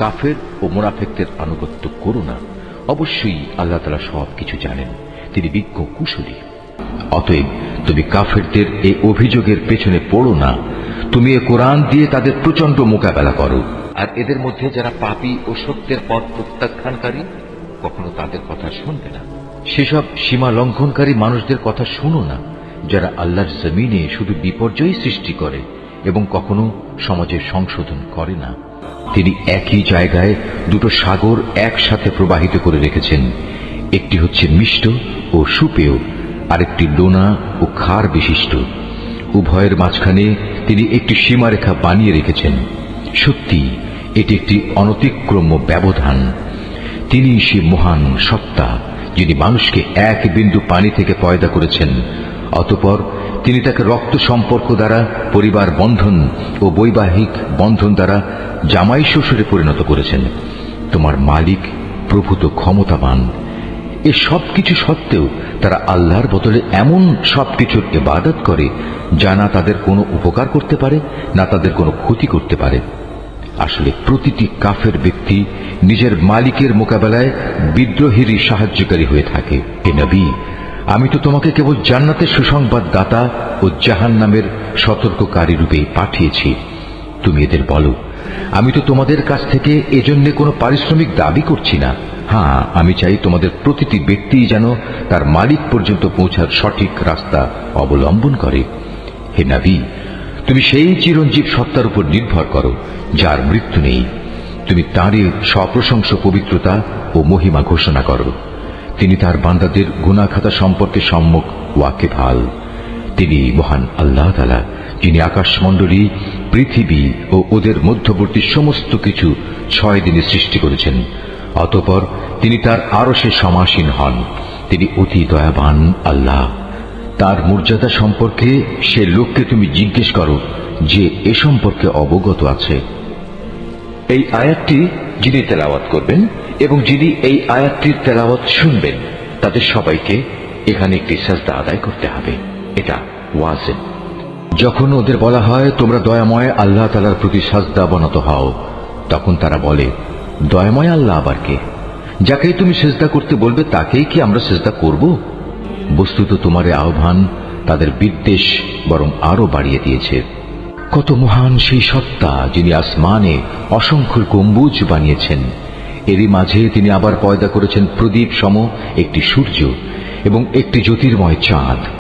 কাফের ও মুনাফিকদের আনুগত্য করো না, অবশ্যই আল্লাহ তাআলা সবকিছু জানেন, তিনি বিজ্ঞ কুশলী। অতএব তুমি কাফেরদের এই অভিযোগের পেছনে পড়ো না, তুমি এ কোরআন দিয়ে তাদের প্রচন্ড মোকাবেলা করো। আর এদের মধ্যে যারা পাপী ও সত্যের পথ প্রত্যাখ্যানকারী, কখনো তাদের কথা শুনবে না। সেসব সীমা লঙ্ঘনকারী মানুষদের কথা শুনো না, যারা আল্লাহর জমিনে শুধু বিপর্যয় সৃষ্টি করে এবং কখনো সমাজের সংশোধন করে না। তিনি একই জায়গায় দুটো সাগর একসাথে প্রবাহিত করে রেখেছেন, একটি হচ্ছে মিষ্ট ও সুপেয়, আরেকটি লোনা ও ক্ষার বিশিষ্ট। উভয়ের মাঝখানে তিনি একটি সীমারেখা বানিয়ে রেখেছেন। সত্যি এটি একটি অনতিক্রম্য ব্যবধান। তিনি সে মহান সত্তা, যিনি মানুষকে এক বিন্দু পানি থেকে পয়দা করেছেন, অতঃপর তিনি তাকে রক্ত সম্পর্ক দ্বারা পরিবার বন্ধন ও বৈবাহিক বন্ধন দ্বারা জামাই শ্বশুরে পরিণত করেছেন। তোমার মালিক প্রভূত ক্ষমতাবান। এ সবকিছু সত্ত্বেও তারা আল্লাহর বদলে এমন সবকিছুর ইবাদত করে যা না তাদের কোনো উপকার করতে পারে, না তাদের কোনো ক্ষতি করতে পারে। আসলে প্রতিটি কাফের ব্যক্তি নিজের মালিকের মোকাবেলায় বিদ্রোহেরই সাহায্যকারী হয়ে থাকে। হে নবী, আমি তো তোমাকে কেবল জান্নাতের সুসংবাদ দাতা ও জাহান্নামের সতর্ককারী রূপে পাঠিয়েছি। তুমি এদের বলো, আমি তো তোমাদের কাছ থেকে এজন্য কোনো পারিশ্রমিক দাবি করছি না। হ্যাঁ, আমি চাই তোমাদের প্রতিটি ব্যক্তি যেন তার মালিক পর্যন্ত পৌঁছার সঠিক রাস্তা অবলম্বন করে। হে নবী, তুমি সেই চিরঞ্জীব সত্তার উপর নির্ভর করো যার মৃত্যু নেই। তুমি তাঁরই সপ্রশংস পবিত্রতা ও মহিমা ঘোষণা করো। তিনি তার বান্দাদের গুনাহ খাতা সম্পর্কে সম্যক ওয়াকিবহাল। তিনি মহান আল্লাহ তাআলা, যিনি আকাশমণ্ডলী, পৃথিবী ও ওদের মধ্যবর্তী সমস্ত কিছু 6 দিনে সৃষ্টি করেছেন। অতঃপর তিনি তার আরশে সমাসীন হন। তিনি অতি দয়াবান আল্লাহ। তার মর্যাদা সম্পর্কে সে লোককে তুমি জিজ্ঞেস করো যে এ সম্পর্কে অবগত আছে। এই আয়াতটি যিনি তেলাওয়াত করবেন এবং যিনি এই আয়াতটির তেলাওয়াত শুনবেন, তাদের সবাইকে এখানে একটি সাজদা আদায় করতে হবে। এটা ওয়াজিব। যখন ওদের বলা হয় তোমরা দয়াময় আল্লাহ তাআলার প্রতি সাজদা অবনত হও, তখন তারা বলে, দয়াময় আল্লাহ আবার কে? যাকেই তুমি সিজদা করতে বলবে তাকেই কি আমরা সিজদা করব? বস্তুত তোমার আহ্বান তাদের বিদ্বেষ বরং আরো বাড়িয়ে দিয়েছে। কত মহান সেই সত্তা, যিনি আসমানে অসংখ্য গম্বুজ বানিয়েছেন, এরই মাঝে তিনি আবার পয়দা করেছেন প্রদীপ সম একটি সূর্য এবং একটি জ্যোতির্ময় চাঁদ।